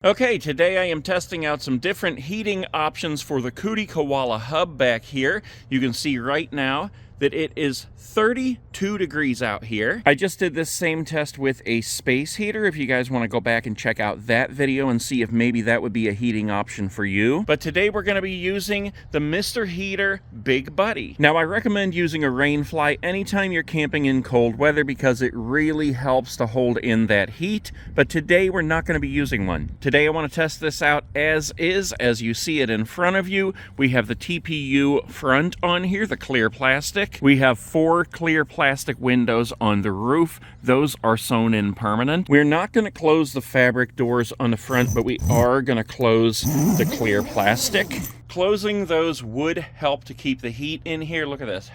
Okay, today I am testing out some different heating options for the COODY KOALA hub back here. You can see right now that it is 32 degrees out here. I just did this same test with a space heater. If you guys want to go back and check out that video and see if maybe that would be a heating option for you. But today we're going to be using the Mr. Heater Big Buddy. Now I recommend using a rain fly anytime you're camping in cold weather because it really helps to hold in that heat. But today we're not going to be using one. Today I want to test this out as is, as you see it in front of you. We have the TPU front on here, the clear plastic. We have 4 clear plastic windows on the roof. Those are sewn in permanent. We're not going to close the fabric doors on the front, but we are going to close the clear plastic. Closing those would help to keep the heat in here. Look at this.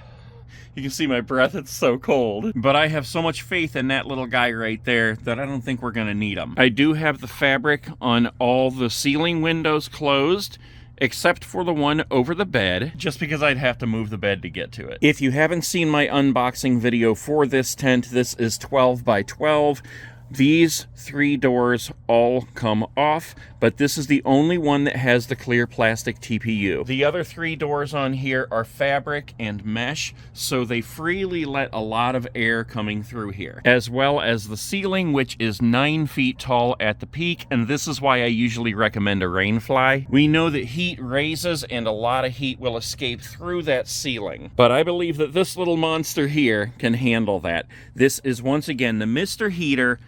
You can see my breath, it's so cold. But I have so much faith in that little guy right there that I don't think we're gonna need him. I do have the fabric on all the ceiling windows closed, except for the one over the bed, just because I'd have to move the bed to get to it. If you haven't seen my unboxing video for this tent, this is 12 by 12. These 3 doors all come off, but this is the only one that has the clear plastic TPU. The other 3 doors on here are fabric and mesh, so they freely let a lot of air coming through here. As well as the ceiling, which is 9 feet tall at the peak, and this is why I usually recommend a rain fly. We know that heat raises and a lot of heat will escape through that ceiling, but I believe that this little monster here can handle that. This is once again the Mr. Heater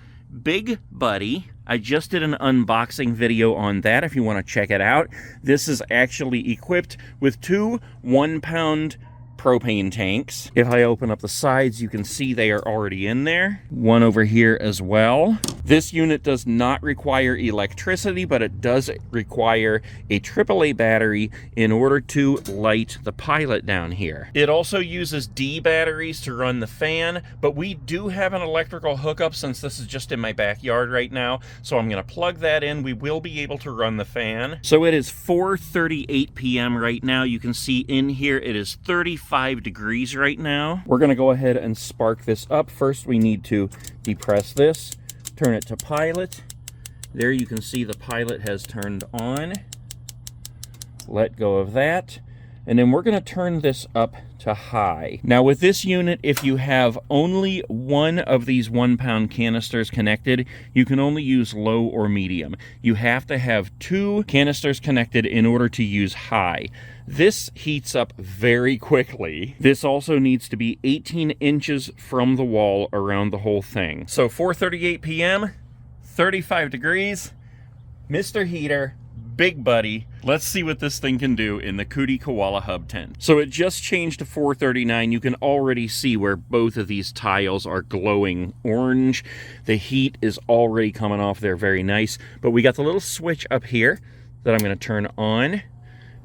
Big Buddy. I just did an unboxing video on that if you want to check it out. This is actually equipped with 2 1-pound propane tanks. If I open up the sides, you can see they are already in there. One over here as well. This unit does not require electricity, but it does require a AAA battery in order to light the pilot down here. It also uses D batteries to run the fan, but we do have an electrical hookup since this is just in my backyard right now, so I'm going to plug that in. We will be able to run the fan. So it is 4:38 p.m. right now. You can see in here it is 35 degrees right now. We're going to go ahead and spark this up. First, we need to depress this, turn it to pilot. There you can see the pilot has turned on. Let go of that. And then we're going to turn this up to high. Now with this unit, if you have only one of these 1-pound canisters connected, you can only use low or medium. You have to have 2 canisters connected in order to use high. This heats up very quickly. This also needs to be 18 inches from the wall around the whole thing. So 4:38 p.m., 35 degrees, Mr. Heater Big Buddy. Let's see what this thing can do in the COODY KOALA hub tent. So it just changed to 439. You can already see where both of these tiles are glowing orange. The heat is already coming off there very nice. But we got the little switch up here that I'm going to turn on.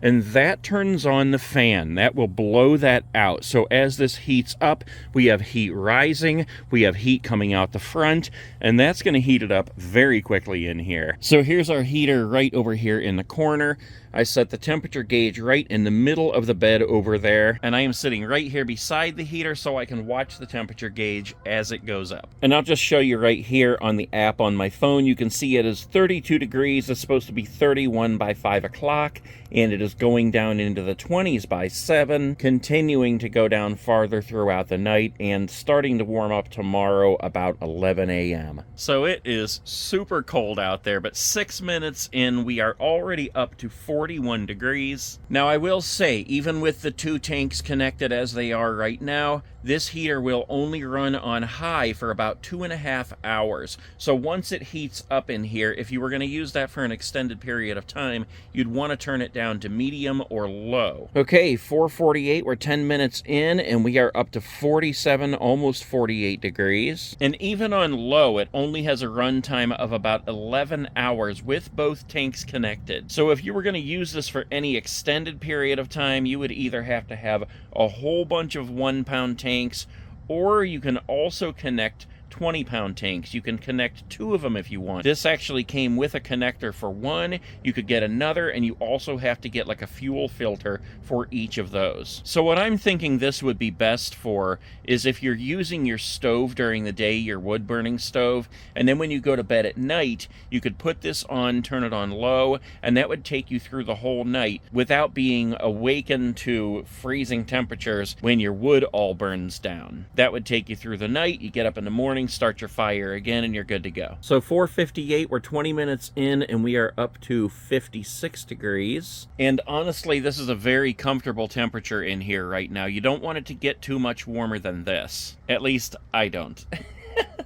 And that turns on the fan. That will blow that out. So as this heats up, we have heat rising, we have heat coming out the front, and that's going to heat it up very quickly in here. So here's our heater right over here in the corner. I set the temperature gauge right in the middle of the bed over there, and I am sitting right here beside the heater so I can watch the temperature gauge as it goes up. And I'll just show you right here on the app on my phone. You can see it is 32 degrees. It's supposed to be 31 by 5 o'clock, and it is going down into the 20s by 7, continuing to go down farther throughout the night, and starting to warm up tomorrow about 11 a.m. So it is super cold out there, but 6 minutes in, we are already up to 41 degrees. Now I will say, even with the 2 tanks connected as they are right now, this heater will only run on high for about 2.5 hours. So once it heats up in here, if you were going to use that for an extended period of time, you'd want to turn it down to medium or low. Okay, 4:48, we're 10 minutes in, and we are up to 47, almost 48 degrees. And even on low, it only has a runtime of about 11 hours with both tanks connected. So if you were going to use this for any extended period of time, you would either have to have a whole bunch of 1-pound tanks, or you can also connect 20-pound tanks. You can connect 2 of them if you want. This actually came with a connector for 1. You could get another, and you also have to get like a fuel filter for each of those. So what I'm thinking this would be best for is if you're using your stove during the day, your wood burning stove, and then when you go to bed at night, you could put this on, turn it on low, and that would take you through the whole night without being awakened to freezing temperatures when your wood all burns down. That would take you through the night. You get up in the morning, start your fire again, and you're good to go. So 4:58, we're 20 minutes in, and we are up to 56 degrees. And honestly, this is a very comfortable temperature in here right now. You don't want it to get too much warmer than this. At least I don't.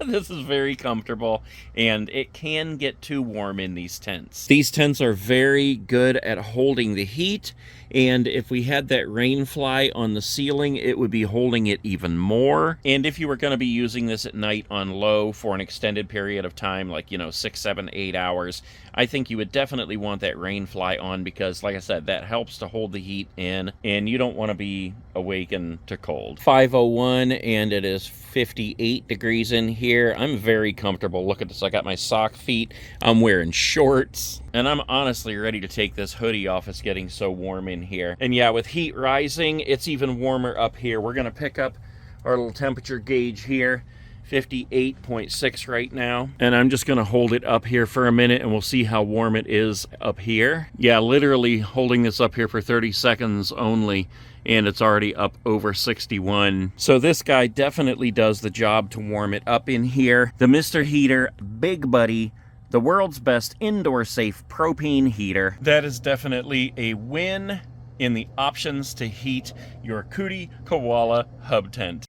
This is very comfortable, and it can get too warm in these tents. These tents are very good at holding the heat, and if we had that rain fly on the ceiling, it would be holding it even more. And if you were going to be using this at night on low for an extended period of time, like, 6, 7, 8 hours, I think you would definitely want that rain fly on because, like I said, that helps to hold the heat in, and you don't want to be awakened to cold. 5:01, and it is 58 degrees in here. I'm very comfortable. Look at this. I got my sock feet. I'm wearing shorts, and I'm honestly ready to take this hoodie off. It's getting so warm in here. And yeah, with heat rising, it's even warmer up here. We're going to pick up our little temperature gauge here. 58.6 right now, and I'm just going to hold it up here for a minute and we'll see how warm it is up here. Yeah, literally holding this up here for 30 seconds only, and it's already up over 61. So this guy definitely does the job to warm it up in here. The Mr. Heater Big Buddy, the world's best indoor safe propane heater. That is definitely a win in the options to heat your COODY Koala hub tent.